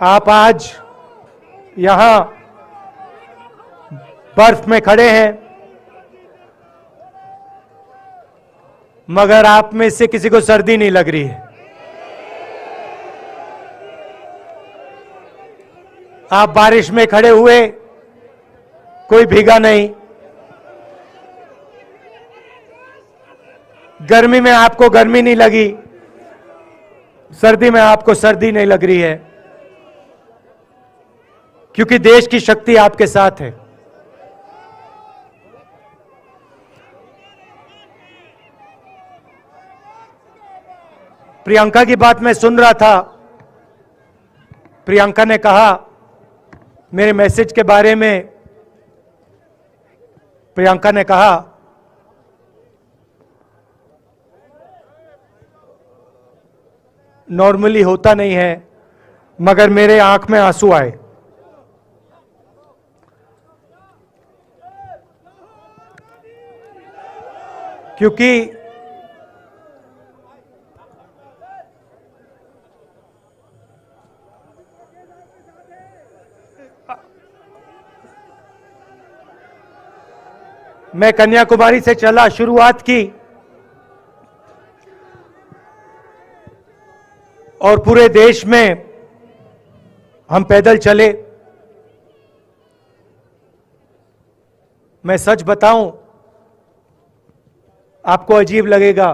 आप आज यहां बर्फ में खड़े हैं, मगर आप में से किसी को सर्दी नहीं लग रही है। आप बारिश में खड़े हुए, कोई भीगा नहीं। गर्मी में आपको गर्मी नहीं लगी, सर्दी में आपको सर्दी नहीं लग रही है, क्योंकि देश की शक्ति आपके साथ है। प्रियंका की बात मैं सुन रहा था। प्रियंका ने कहा मेरे मैसेज के बारे में, प्रियंका ने कहा नॉर्मली होता नहीं है, मगर मेरे आंख में आंसू आए। क्योंकि मैं कन्याकुमारी से चला, शुरुआत की और पूरे देश में हम पैदल चले। मैं सच बताऊं, आपको अजीब लगेगा,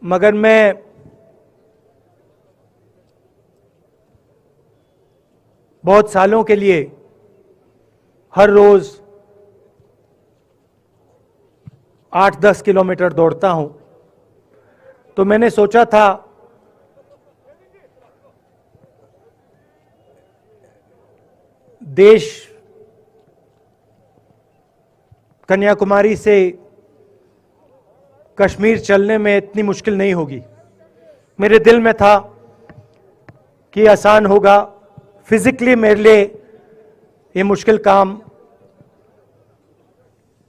मगर मैं बहुत सालों के लिए हर रोज 8-10 किलोमीटर दौड़ता हूं। तो मैंने सोचा था देश कन्याकुमारी से कश्मीर चलने में इतनी मुश्किल नहीं होगी। मेरे दिल में था कि आसान होगा। फिजिकली मेरे लिए ये मुश्किल काम,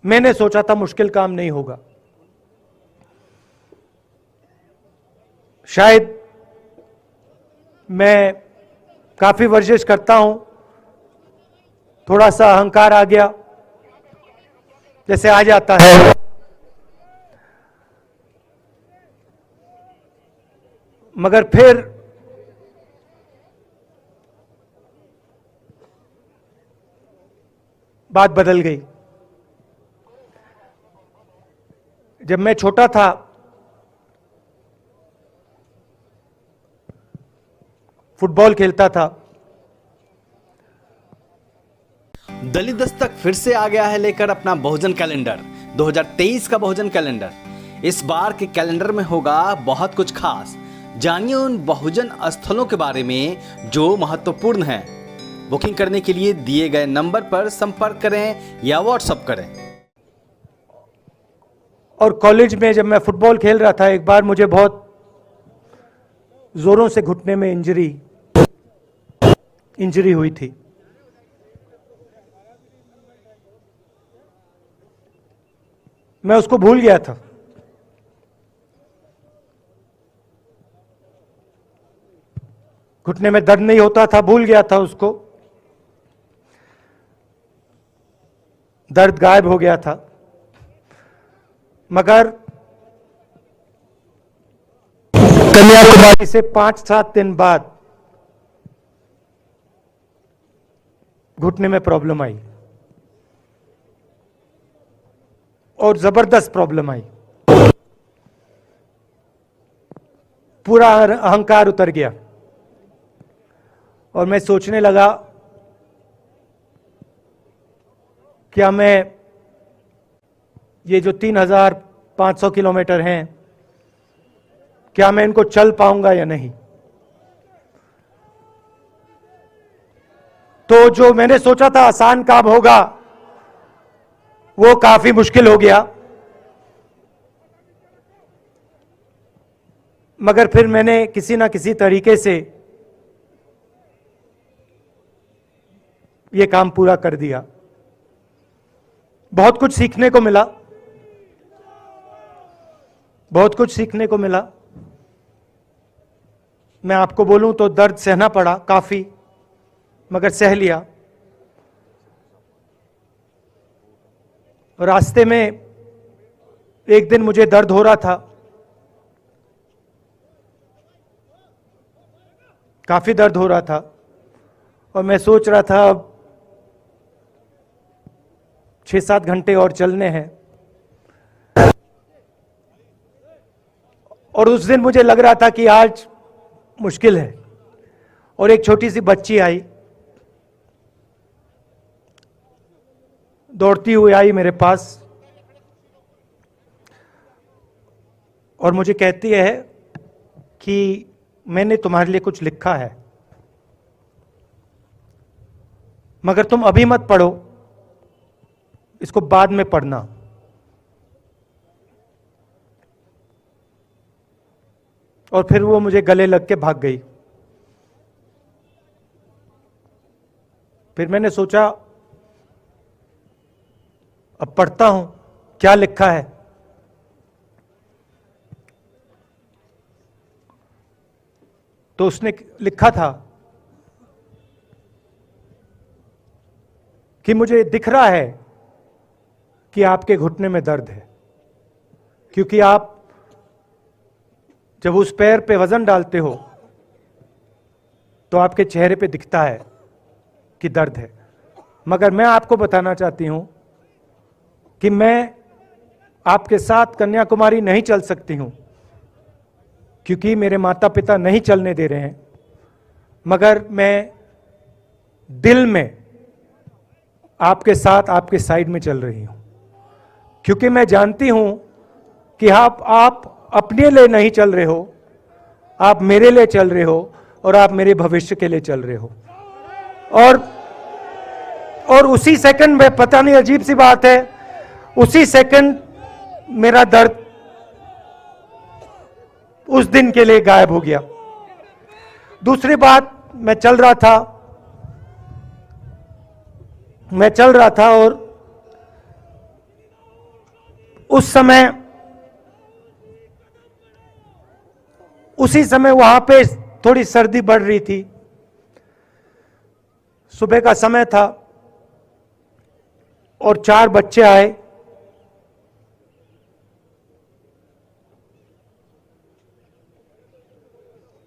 मैंने सोचा था मुश्किल काम नहीं होगा। शायद मैं काफी वर्जिश करता हूं, थोड़ा सा अहंकार आ गया, जैसे आ जाता है। मगर फिर बात बदल गई। जब मैं छोटा था, फुटबॉल खेलता था। दलित दस्तक फिर से आ गया है लेकर अपना बहुजन कैलेंडर, 2023 का बहुजन कैलेंडर। इस बार के कैलेंडर में होगा बहुत कुछ खास। जानिए उन बहुजन स्थलों के बारे में जो महत्वपूर्ण हैं। बुकिंग करने के लिए दिए गए नंबर पर संपर्क करें या व्हाट्सएप करें। और कॉलेज में जब मैं फुटबॉल खेल रहा था, एक बार मुझे बहुत जोरों से घुटने में इंजरी हुई थी। मैं उसको भूल गया था। घुटने में दर्द नहीं होता था, भूल गया था उसको। दर्द गायब हो गया था। मगर कन्याकुमारी से 5-7 दिन बाद घुटने में प्रॉब्लम आई, और जबरदस्त प्रॉब्लम आई। पूरा अहंकार उतर गया और मैं सोचने लगा, क्या मैं ये जो 3500 किलोमीटर हैं, क्या मैं इनको चल पाऊंगा या नहीं। तो जो मैंने सोचा था आसान काम होगा, वो काफी मुश्किल हो गया। मगर फिर मैंने किसी ना किसी तरीके से ये काम पूरा कर दिया। बहुत कुछ सीखने को मिला, बहुत कुछ सीखने को मिला। मैं आपको बोलूं तो दर्द सहना पड़ा काफी, मगर सह लिया। रास्ते में एक दिन मुझे दर्द हो रहा था, काफी दर्द हो रहा था, और मैं सोच रहा था अब 6-7 घंटे और चलने हैं। और उस दिन मुझे लग रहा था कि आज मुश्किल है। और एक छोटी सी बच्ची आई, दौड़ती हुई आई मेरे पास, और मुझे कहती है कि मैंने तुम्हारे लिए कुछ लिखा है, मगर तुम अभी मत पढ़ो, इसको बाद में पढ़ना। और फिर वो मुझे गले लग के भाग गई। फिर मैंने सोचा अब पढ़ता हूं क्या लिखा है। तो उसने लिखा था कि मुझे दिख रहा है कि आपके घुटने में दर्द है, क्योंकि आप जब उस पैर पे वजन डालते हो तो आपके चेहरे पे दिखता है कि दर्द है। मगर मैं आपको बताना चाहती हूं कि मैं आपके साथ कन्याकुमारी नहीं चल सकती हूं, क्योंकि मेरे माता पिता नहीं चलने दे रहे हैं, मगर मैं दिल में आपके साथ, आपके साइड में चल रही हूं, क्योंकि मैं जानती हूं कि आप अपने लिए नहीं चल रहे हो, आप मेरे लिए चल रहे हो, और आप मेरे भविष्य के लिए चल रहे हो। और उसी सेकंड में, पता नहीं अजीब सी बात है, उसी सेकंड मेरा दर्द उस दिन के लिए गायब हो गया। दूसरी बात, मैं चल रहा था और उसी समय वहां पे थोड़ी सर्दी बढ़ रही थी। सुबह का समय था और 4 बच्चे आए।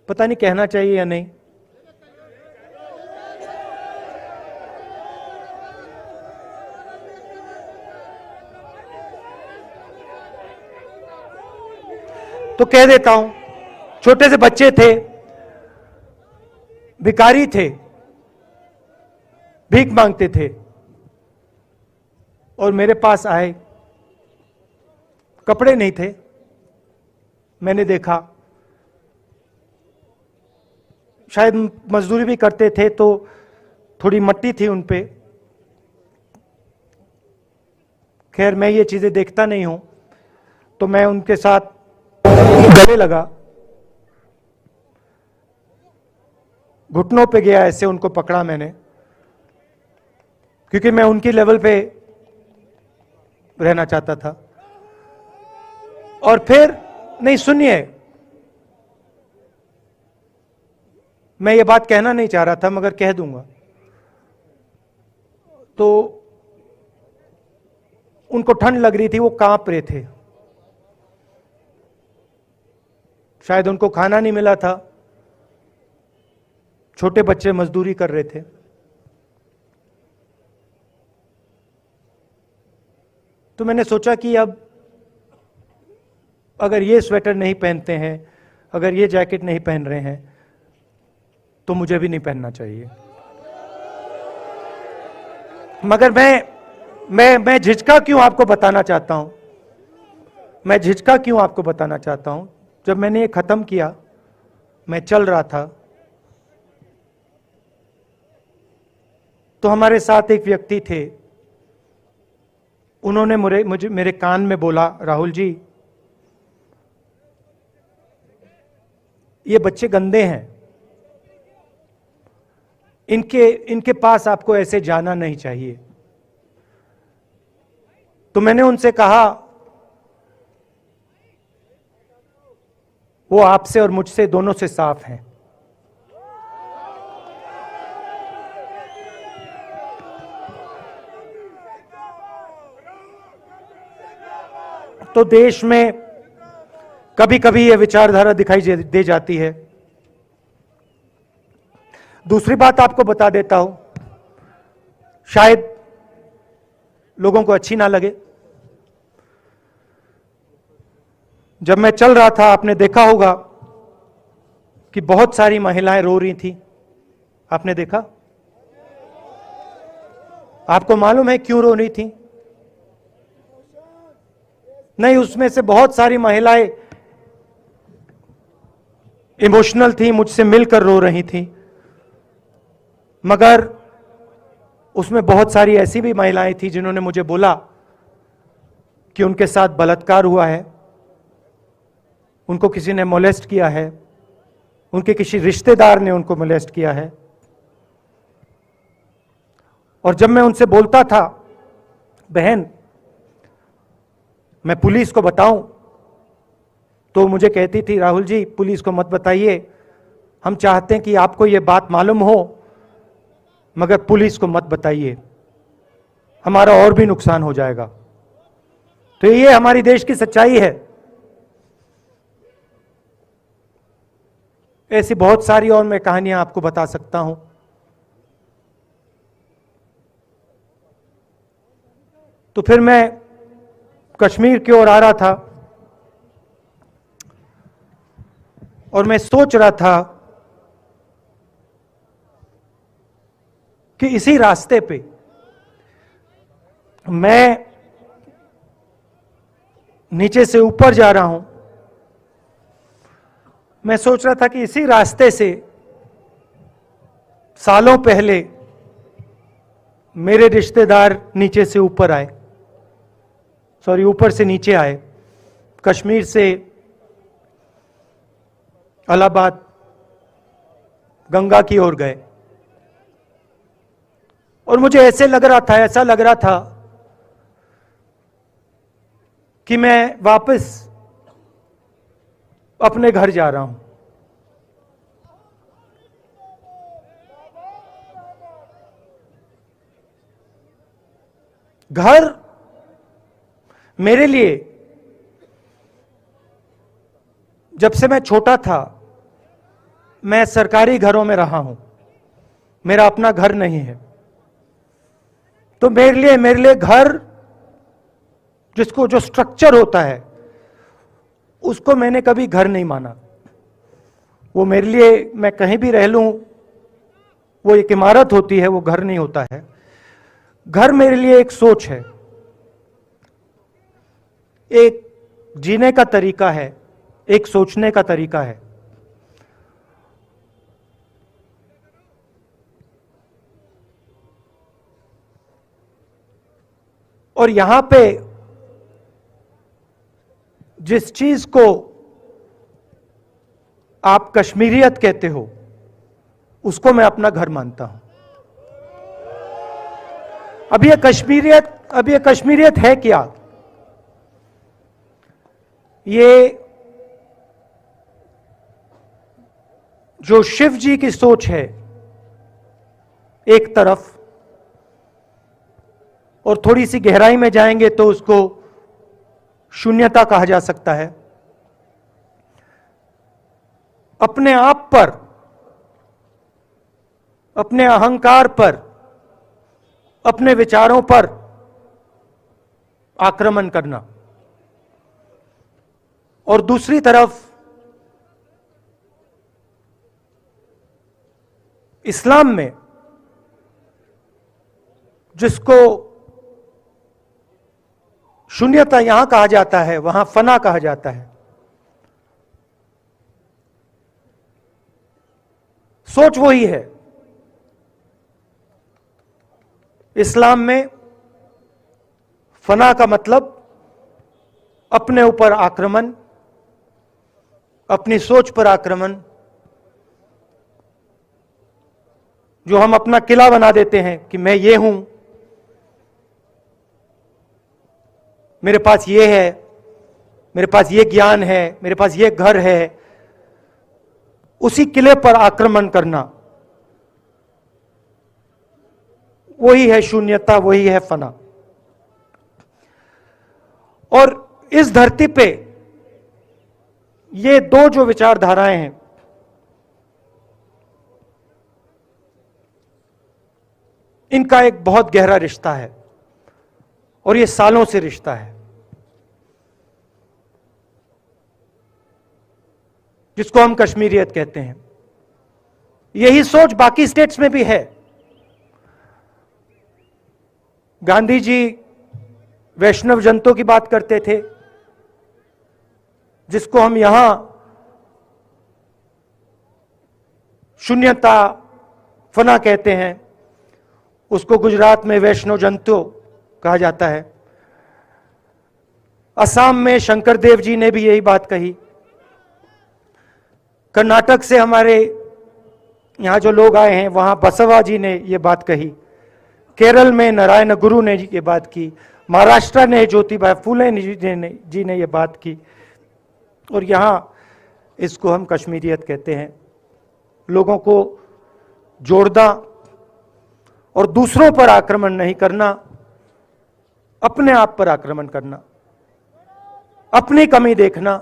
पता नहीं कहना चाहिए या नहीं। तो कह देता हूं, छोटे से बच्चे थे, भिखारी थे, भीख मांगते थे, और मेरे पास आए। कपड़े नहीं थे, मैंने देखा, शायद मजदूरी भी करते थे तो थोड़ी मट्टी थी उन पे। खैर, मैं ये चीजें देखता नहीं हूं, तो मैं उनके साथ गले लगा, घुटनों पे गया, ऐसे उनको पकड़ा मैंने, क्योंकि मैं उनकी लेवल पे रहना चाहता था। और फिर, नहीं सुनिए, मैं ये बात कहना नहीं चाह रहा था, मगर कह दूंगा। तो उनको ठंड लग रही थी, वो कांप रहे थे, शायद उनको खाना नहीं मिला था, छोटे बच्चे मजदूरी कर रहे थे। तो मैंने सोचा कि अब अगर ये स्वेटर नहीं पहनते हैं, अगर ये जैकेट नहीं पहन रहे हैं, तो मुझे भी नहीं पहनना चाहिए। मगर मैं झिझका क्यों आपको बताना चाहता हूं, मैं झिझका क्यों आपको बताना चाहता हूं। जब मैंने ये खत्म किया, मैं चल रहा था, तो हमारे साथ एक व्यक्ति थे, उन्होंने मेरे कान में बोला, राहुल जी, ये बच्चे गंदे हैं, इनके पास आपको ऐसे जाना नहीं चाहिए। तो मैंने उनसे कहा, वो आपसे और मुझसे दोनों से साफ हैं, तो देश में कभी कभी यह विचारधारा दिखाई दे जाती है। दूसरी बात आपको बता देता हूं, शायद लोगों को अच्छी ना लगे। जब मैं चल रहा था, आपने देखा होगा कि बहुत सारी महिलाएं रो रही थी। आपने देखा? आपको मालूम है क्यों रो रही थी? नहीं, उसमें से बहुत सारी महिलाएं इमोशनल थी, मुझसे मिलकर रो रही थी। मगर उसमें बहुत सारी ऐसी भी महिलाएं थी जिन्होंने मुझे बोला कि उनके साथ बलात्कार हुआ है, उनको किसी ने मोलेस्ट किया है, उनके किसी रिश्तेदार ने उनको मोलेस्ट किया है। और जब मैं उनसे बोलता था, बहन मैं पुलिस को बताऊं, तो मुझे कहती थी, राहुल जी पुलिस को मत बताइए, हम चाहते हैं कि आपको यह बात मालूम हो, मगर पुलिस को मत बताइए, हमारा और भी नुकसान हो जाएगा। तो ये हमारी देश की सच्चाई है। ऐसी बहुत सारी और मैं कहानियां आपको बता सकता हूं। तो फिर मैं कश्मीर की ओर आ रहा था और मैं सोच रहा था कि इसी रास्ते पे मैं नीचे से ऊपर जा रहा हूं। मैं सोच रहा था कि इसी रास्ते से सालों पहले मेरे रिश्तेदार नीचे से ऊपर आए, सॉरी ऊपर से नीचे आए, कश्मीर से इलाहाबाद गंगा की ओर गए। और मुझे ऐसा लग रहा था कि मैं वापस अपने घर जा रहा हूं। घर मेरे लिए, जब से मैं छोटा था, मैं सरकारी घरों में रहा हूं, मेरा अपना घर नहीं है। तो मेरे लिए घर, जिसको जो स्ट्रक्चर होता है, उसको मैंने कभी घर नहीं माना। वो मेरे लिए, मैं कहीं भी रह लूं, वो एक इमारत होती है, वो घर नहीं होता है। घर मेरे लिए एक सोच है, एक जीने का तरीका है, एक सोचने का तरीका है। और यहां पे जिस चीज को आप कश्मीरियत कहते हो, उसको मैं अपना घर मानता हूं। अब ये कश्मीरियत है क्या? ये जो शिव जी की सोच है एक तरफ, और थोड़ी सी गहराई में जाएंगे तो उसको शून्यता कहा जा सकता है। अपने आप पर, अपने अहंकार पर, अपने विचारों पर आक्रमण करना। और दूसरी तरफ इस्लाम में, जिसको शून्यता यहां कहा जाता है, वहां फना कहा जाता है। सोच वही है। इस्लाम में फना का मतलब अपने ऊपर आक्रमण, अपनी सोच पर आक्रमण, जो हम अपना किला बना देते हैं कि मैं ये हूं, मेरे पास ये है, मेरे पास ये ज्ञान है, मेरे पास ये घर है। उसी किले पर आक्रमण करना, वही है शून्यता, वही है फना। और इस धरती पे ये दो जो विचारधाराएं हैं, इनका एक बहुत गहरा रिश्ता है और ये सालों से रिश्ता है, जिसको हम कश्मीरियत कहते हैं। यही सोच बाकी स्टेट्स में भी है। गांधी जी वैष्णव जनतों की बात करते थे, जिसको हम यहां शून्यता फना कहते हैं, उसको गुजरात में वैष्णव जनतो कहा जाता है। असम में शंकर देव जी ने भी यही बात कही। कर्नाटक से हमारे यहां जो लोग आए हैं, वहां बसवा जी ने यह बात कही। केरल में नारायण गुरु ने ये बात की। महाराष्ट्र ने ज्योतिबा फुले जी ने यह बात की। और यहां इसको हम कश्मीरियत कहते हैं। लोगों को जोड़ना और दूसरों पर आक्रमण नहीं करना, अपने आप पर आक्रमण करना, अपनी कमी देखना।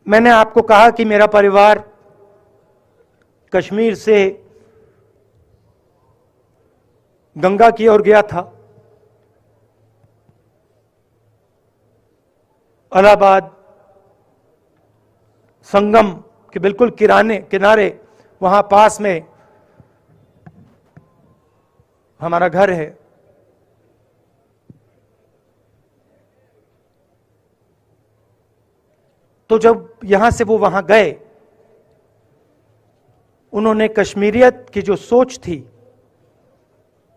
मैंने आपको कहा कि मेरा परिवार कश्मीर से गंगा की ओर गया था। इलाहाबाद संगम के बिल्कुल किनारे वहां पास में हमारा घर है। तो जब यहां से वो वहां गए, उन्होंने कश्मीरियत की जो सोच थी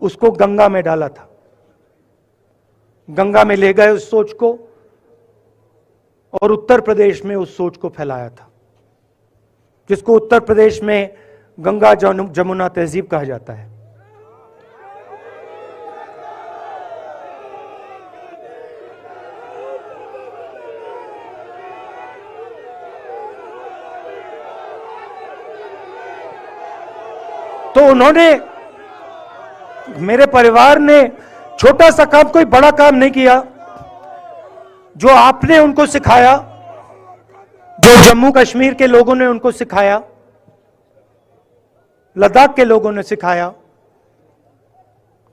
उसको गंगा में डाला था। गंगा में ले गए उस सोच को और उत्तर प्रदेश में उस सोच को फैलाया था, जिसको उत्तर प्रदेश में गंगा जमुना तहजीब कहा जाता है। तो उन्होंने, मेरे परिवार ने छोटा सा काम, कोई बड़ा काम नहीं किया। जो आपने उनको सिखाया, जो जम्मू कश्मीर के लोगों ने उनको सिखाया, लद्दाख के लोगों ने सिखाया,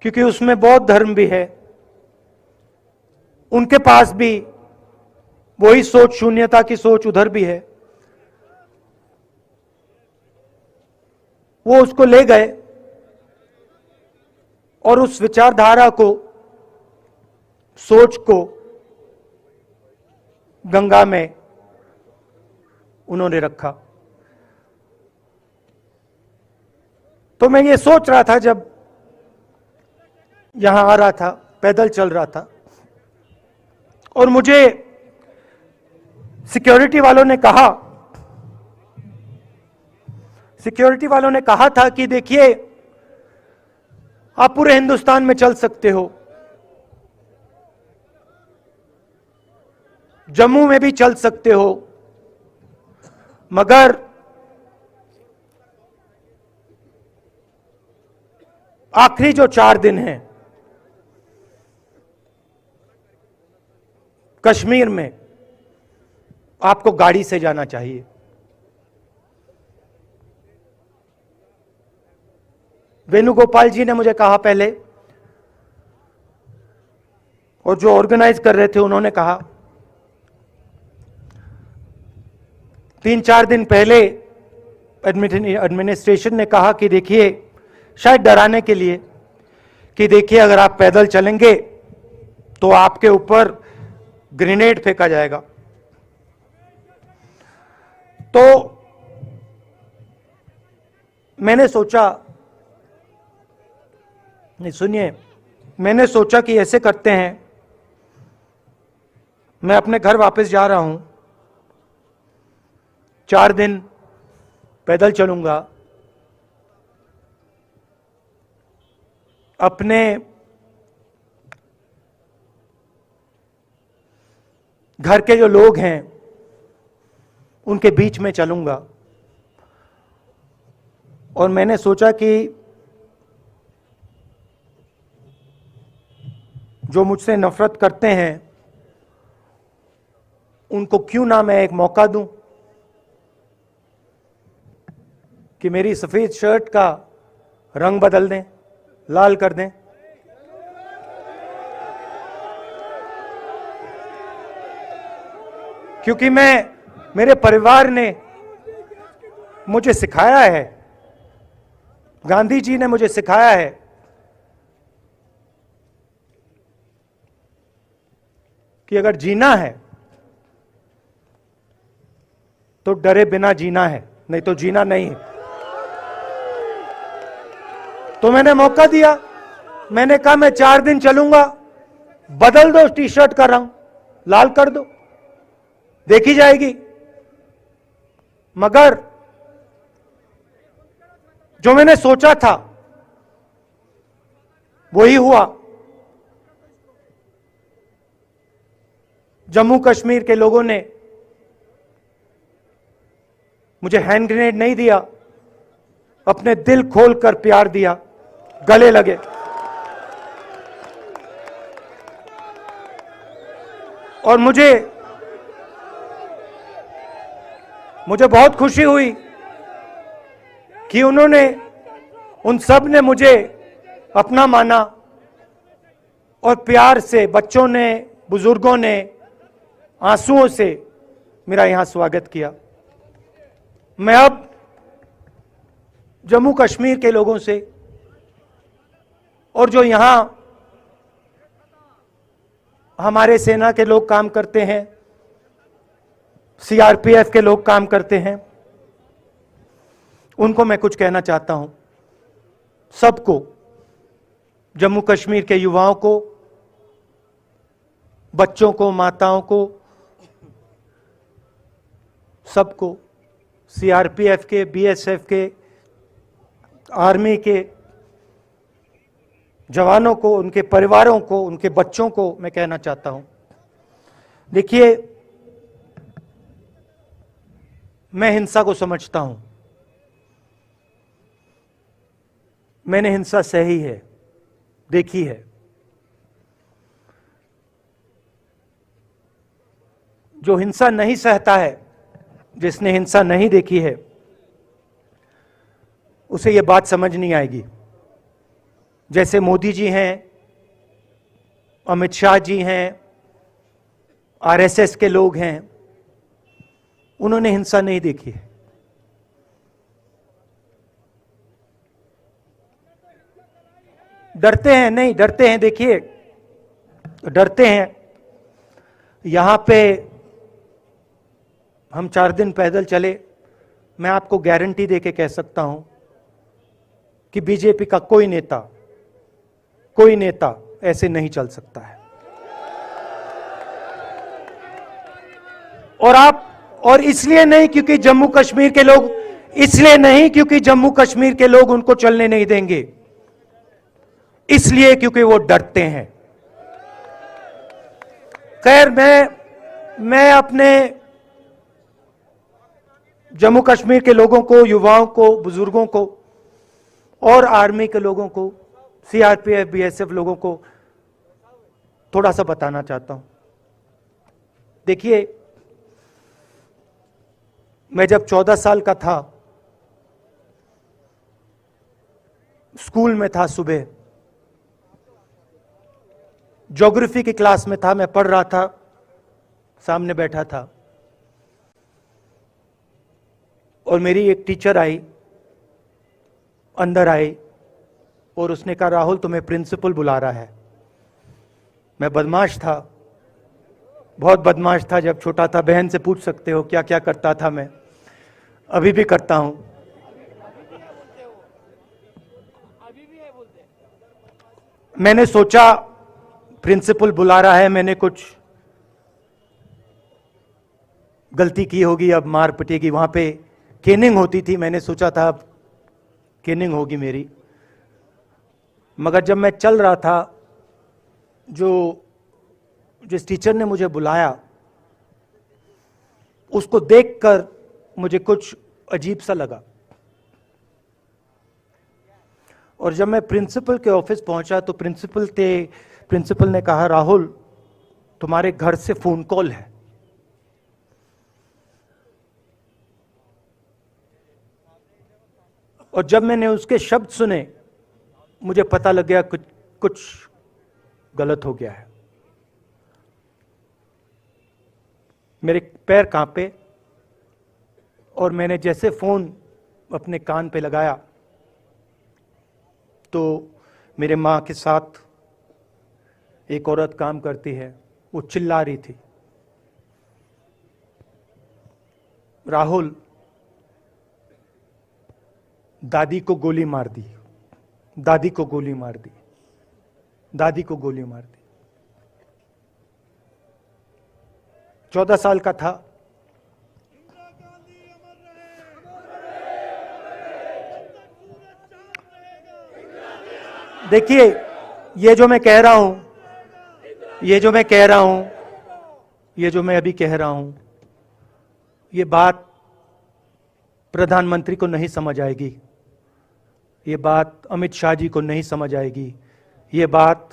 क्योंकि उसमें बौद्ध धर्म भी है, उनके पास भी वही सोच, शून्यता की सोच उधर भी है। वो उसको ले गए और उस विचारधारा को, सोच को गंगा में उन्होंने रखा। तो मैं ये सोच रहा था, जब यहां आ रहा था, पैदल चल रहा था, और मुझे सिक्योरिटी वालों ने कहा था कि देखिए, आप पूरे हिंदुस्तान में चल सकते हो, जम्मू में भी चल सकते हो, मगर आखिरी जो 4 दिन हैं कश्मीर में, आपको गाड़ी से जाना चाहिए। वेणुगोपाल जी ने मुझे कहा पहले, और जो ऑर्गेनाइज कर रहे थे उन्होंने कहा। 3-4 दिन पहले एडमिनिस्ट्रेशन ने कहा कि देखिए, शायद डराने के लिए, कि देखिए अगर आप पैदल चलेंगे तो आपके ऊपर ग्रेनेड फेंका जाएगा। तो मैंने सोचा, नहीं सुनिए, मैंने सोचा कि ऐसे करते हैं, मैं अपने घर वापस जा रहा हूं, 4 दिन पैदल चलूंगा, अपने घर के जो लोग हैं उनके बीच में चलूंगा। और मैंने सोचा कि जो मुझसे नफरत करते हैं उनको क्यों ना मैं एक मौका दूं कि मेरी सफेद शर्ट का रंग बदल दें, लाल कर दें। क्योंकि मेरे परिवार ने मुझे सिखाया है, गांधी जी ने मुझे सिखाया है कि अगर जीना है तो डरे बिना जीना है, नहीं तो जीना नहीं है। तो मैंने मौका दिया, मैंने कहा मैं 4 दिन चलूंगा, बदल दो टी शर्ट का रंग, लाल कर दो, देखी जाएगी। मगर जो मैंने सोचा था वही हुआ। जम्मू कश्मीर के लोगों ने मुझे हैंड ग्रेनेड नहीं दिया, अपने दिल खोलकर प्यार दिया, गले लगे। और मुझे बहुत खुशी हुई कि उन सब ने मुझे अपना माना और प्यार से बच्चों ने, बुजुर्गों ने आंसुओं से मेरा यहां स्वागत किया। मैं अब जम्मू कश्मीर के लोगों से और जो यहां हमारे सेना के लोग काम करते हैं, सीआरपीएफ के लोग काम करते हैं, उनको मैं कुछ कहना चाहता हूं। सबको, जम्मू कश्मीर के युवाओं को, बच्चों को, माताओं को, सबको, सीआरपीएफ के, बीएसएफ के, आर्मी के जवानों को, उनके परिवारों को, उनके बच्चों को मैं कहना चाहता हूं, देखिए मैं हिंसा को समझता हूं, मैंने हिंसा सही है, देखी है। जो हिंसा नहीं सहता है, जिसने हिंसा नहीं देखी है, उसे यह बात समझ नहीं आएगी। जैसे मोदी जी हैं, अमित शाह जी हैं, आरएसएस के लोग हैं, उन्होंने हिंसा नहीं देखी है। डरते हैं, नहीं डरते हैं, देखिए डरते हैं। यहां पे हम 4 दिन पैदल चले, मैं आपको गारंटी देके कह सकता हूं कि बीजेपी का कोई नेता ऐसे नहीं चल सकता है। और इसलिए नहीं क्योंकि जम्मू कश्मीर के लोग, इसलिए नहीं क्योंकि जम्मू कश्मीर के लोग उनको चलने नहीं देंगे, इसलिए क्योंकि वो डरते हैं। खैर, मैं अपने जम्मू कश्मीर के लोगों को, युवाओं को, बुजुर्गों को और आर्मी के लोगों को, सीआरपीएफ, बीएसएफ लोगों को थोड़ा सा बताना चाहता हूं। देखिए, मैं जब 14 साल का था, स्कूल में था, सुबह ज्योग्राफी की क्लास में था, मैं पढ़ रहा था, सामने बैठा था और मेरी एक टीचर आई, अंदर आई और उसने कहा, राहुल तुम्हें प्रिंसिपल बुला रहा है। मैं बदमाश था, बहुत बदमाश था जब छोटा था, बहन से पूछ सकते हो क्या क्या करता था मैं, अभी भी करता हूं। मैंने सोचा प्रिंसिपल बुला रहा है, मैंने कुछ गलती की होगी, अब मार पिटेगी। वहां पे केनिंग होती थी, मैंने सोचा था अब केनिंग होगी मेरी। मगर जब मैं चल रहा था, जिस टीचर ने मुझे बुलाया, उसको देखकर मुझे कुछ अजीब सा लगा। और जब मैं प्रिंसिपल के ऑफिस पहुंचा तो प्रिंसिपल ने कहा, राहुल तुम्हारे घर से फोन कॉल है। और जब मैंने उसके शब्द सुने मुझे पता लग गया कुछ गलत हो गया है। मेरे पैर कांपे और मैंने जैसे फोन अपने कान पे लगाया तो मेरे मां के साथ एक औरत काम करती है, वो चिल्ला रही थी, राहुल दादी को गोली मार दी, दादी को गोली मार दी, दादी को गोली मार दी। 14 साल का था। देखिए, ये जो मैं कह रहा हूं, ये जो मैं अभी कह रहा हूं, ये बात प्रधानमंत्री को नहीं समझ आएगी, ये बात अमित शाह जी को नहीं समझ आएगी, ये बात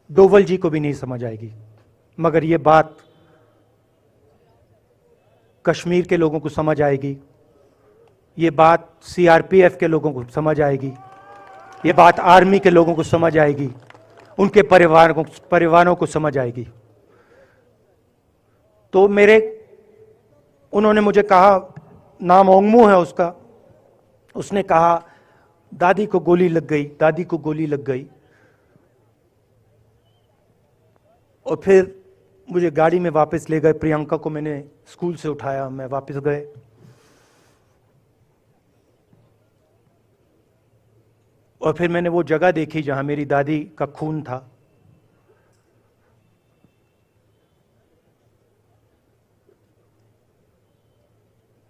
डोवल जी को भी नहीं समझ आएगी, मगर ये बात कश्मीर के लोगों को समझ आएगी, ये बात सीआरपीएफ के लोगों को समझ आएगी, ये बात आर्मी के लोगों को समझ आएगी, उनके परिवारों को समझ आएगी। तो उन्होंने मुझे कहा, नाम ओंगमू है उसका, उसने कहा दादी को गोली लग गई, दादी को गोली लग गई। और फिर मुझे गाड़ी में वापस ले गए, प्रियंका को मैंने स्कूल से उठाया, मैं वापस गए। और फिर मैंने वो जगह देखी जहां मेरी दादी का खून था।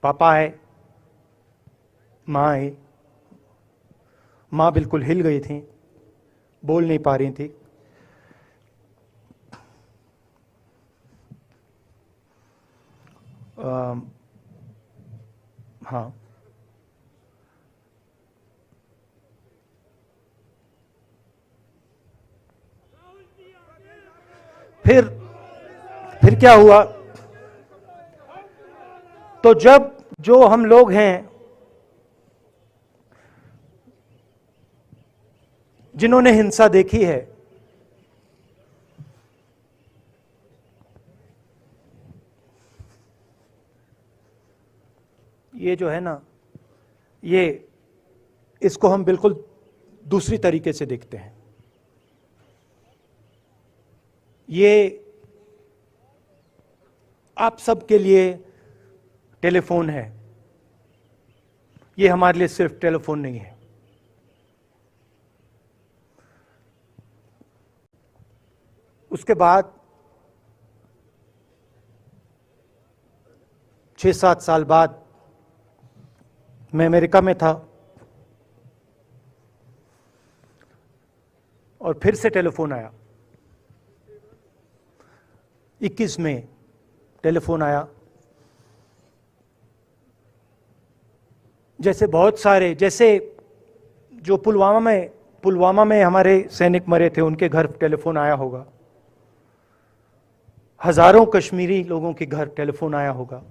पापा आए, मां आई, मां बिल्कुल हिल गई थी, बोल नहीं पा रही थी। हाँ, फिर क्या हुआ, तो जब जो हम लोग हैं जिन्होंने हिंसा देखी है, ये जो है ना, इसको हम बिल्कुल दूसरी तरीके से देखते हैं। ये आप सबके लिए टेलीफोन है, ये हमारे लिए सिर्फ टेलीफोन नहीं है। उसके बाद 6-7 साल बाद मैं अमेरिका में था और फिर से टेलीफोन आया। 21 में टेलीफोन आया। जैसे बहुत सारे, जैसे जो पुलवामा में हमारे सैनिक मरे थे, उनके घर टेलीफोन आया होगा। हजारों कश्मीरी लोगों के घर टेलीफोन आया होगा।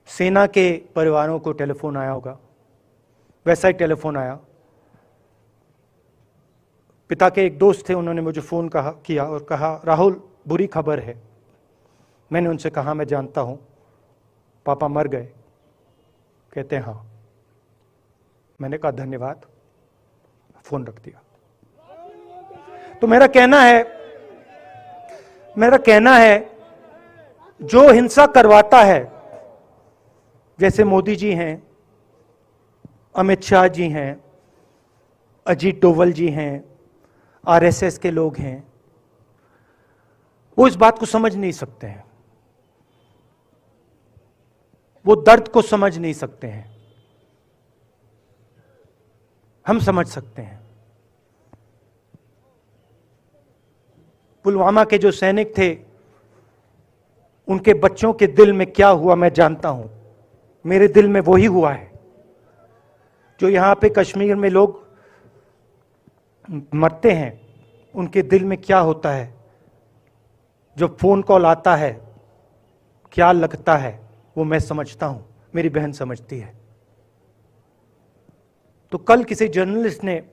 सेना के परिवारों को टेलीफोन आया होगा। वैसा ही टेलीफोन आया। पिता के एक दोस्त थे, उन्होंने मुझे फोन किया और कहा, राहुल बुरी खबर है। मैंने उनसे कहा, मैं जानता हूं, पापा मर गए। कहते हैं हाँ। मैंने कहा धन्यवाद, फोन रख दिया। तो मेरा कहना है जो हिंसा करवाता है, जैसे मोदी जी हैं, अमित शाह जी हैं, अजीत डोवल जी हैं, आरएसएस के लोग हैं, वो इस बात को समझ नहीं सकते हैं, वो दर्द को समझ नहीं सकते हैं। हम समझ सकते हैं। पुलवामा के जो सैनिक थे, उनके बच्चों के दिल में क्या हुआ मैं जानता हूं। मेरे दिल में वही हुआ है। जो यहाँ पे कश्मीर में लोग मरते हैं, उनके दिल में क्या होता है, जब फोन कॉल आता है क्या लगता है, वो मैं समझता हूं, मेरी बहन समझती है। तो कल किसी जर्नलिस्ट ने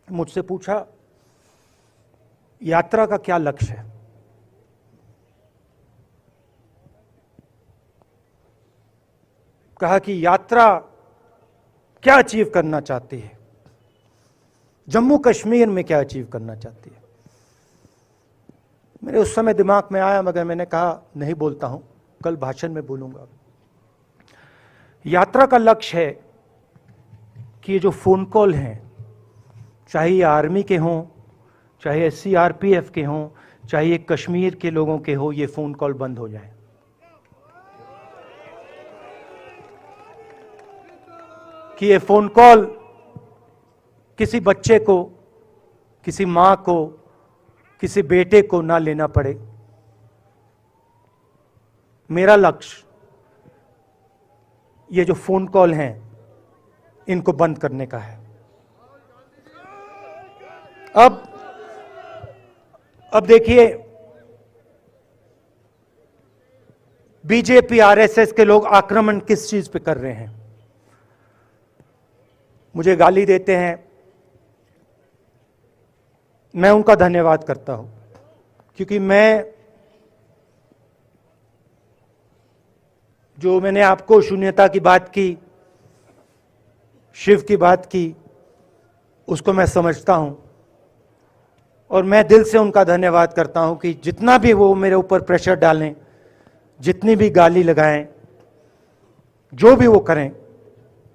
मुझसे पूछा यात्रा का क्या लक्ष्य है। कहा कि यात्रा क्या अचीव करना चाहती है, जम्मू कश्मीर में क्या अचीव करना चाहती है। मेरे उस समय दिमाग में आया, मगर मैंने कहा नहीं बोलता हूं, कल भाषण में बोलूंगा। यात्रा का लक्ष्य है कि ये जो फोन कॉल हैं, चाहे ये आर्मी के हों, चाहे सीआरपीएफ के हों, चाहे ये कश्मीर के लोगों के हो, ये फोन कॉल बंद हो जाए। कि ये फोन कॉल किसी बच्चे को, किसी मां को, किसी बेटे को ना लेना पड़े। मेरा लक्ष्य ये जो फोन कॉल हैं इनको बंद करने का है। अब देखिए, बीजेपी आरएसएस के लोग आक्रमण किस चीज पे कर रहे हैं। मुझे गाली देते हैं, मैं उनका धन्यवाद करता हूं, क्योंकि मैंने आपको शून्यता की बात की, शिव की बात की, उसको मैं समझता हूं और मैं दिल से उनका धन्यवाद करता हूं कि जितना भी वो मेरे ऊपर प्रेशर डालें, जितनी भी गाली लगाएं, जो भी वो करें,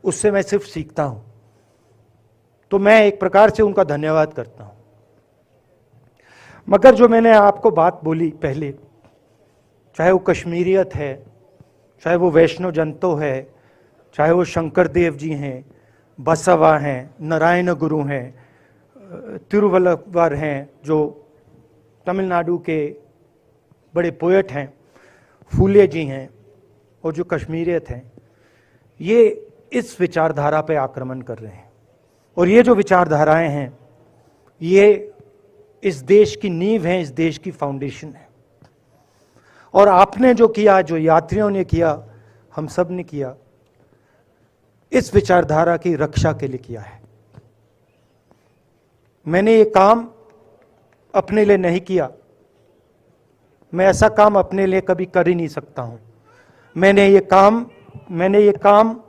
उससे मैं सिर्फ सीखता हूं। तो मैं एक प्रकार से उनका धन्यवाद करता हूं। मगर जो मैंने आपको बात बोली पहले, चाहे वो कश्मीरियत है, चाहे वो वैष्णव जनतो है, चाहे वो शंकर देव जी हैं, बसवा हैं, नारायण गुरु हैं, तिरुवल्लुवर हैं, जो तमिलनाडु के बड़े पोएट हैं, फूले जी हैं, और जो कश्मीरियत हैं, ये इस विचारधारा पे आक्रमण कर रहे हैं। और ये जो विचारधाराएं हैं, ये इस देश की नींव है, इस देश की फाउंडेशन है। और आपने जो किया, जो यात्रियों ने किया, हम सब ने किया, इस विचारधारा की रक्षा के लिए किया है। मैंने ये काम अपने लिए नहीं किया, मैं ऐसा काम अपने लिए कभी कर ही नहीं सकता हूं। मैंने ये काम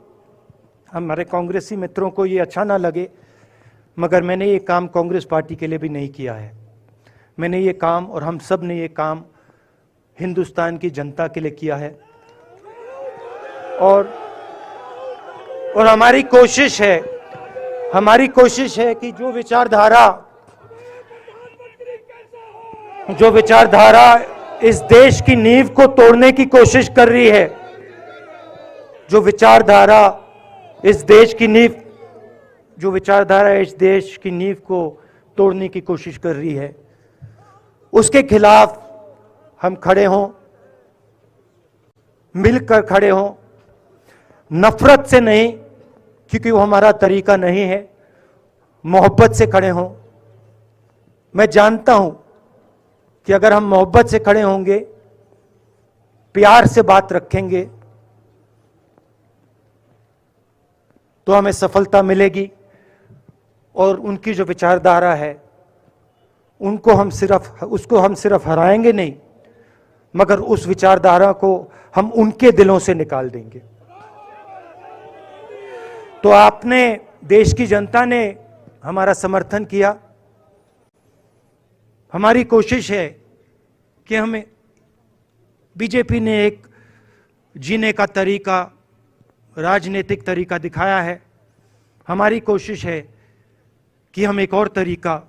हमारे कांग्रेसी मित्रों को ये अच्छा ना लगे, मगर मैंने ये काम कांग्रेस पार्टी के लिए भी नहीं किया है। मैंने ये काम, और हम सब ने ये काम हिंदुस्तान की जनता के लिए किया है। और हमारी कोशिश है कि जो विचारधारा इस देश की नींव को तोड़ने की कोशिश कर रही है, जो विचारधारा इस देश की नींव को तोड़ने की कोशिश कर रही है, उसके खिलाफ हम खड़े हों, मिलकर खड़े हों, नफरत से नहीं, क्योंकि वो हमारा तरीका नहीं है, मोहब्बत से खड़े हों। मैं जानता हूं कि अगर हम मोहब्बत से खड़े होंगे, प्यार से बात रखेंगे, तो हमें सफलता मिलेगी। और उनकी जो विचारधारा है, उसको हम सिर्फ हराएंगे नहीं, मगर उस विचारधारा को हम उनके दिलों से निकाल देंगे। तो आपने, देश की जनता ने हमारा समर्थन किया। हमारी कोशिश है कि हमें, बीजेपी ने एक जीने का तरीका, राजनीतिक तरीका दिखाया है। हमारी कोशिश है कि हम एक और तरीका,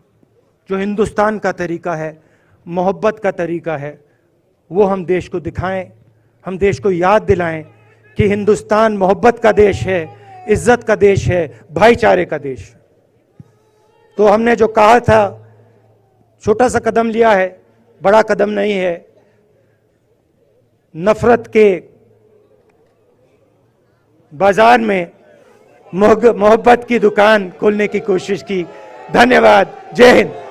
जो हिंदुस्तान का तरीका है, मोहब्बत का तरीका है, वो हम देश को दिखाएं। हम देश को याद दिलाएं कि हिंदुस्तान मोहब्बत का देश है, इज्जत का देश है, भाईचारे का देश। तो हमने जो कहा था, छोटा सा कदम लिया है, बड़ा कदम नहीं है। नफरत के बाजार में मोहब्बत की दुकान खोलने की कोशिश की। धन्यवाद। जय हिंद।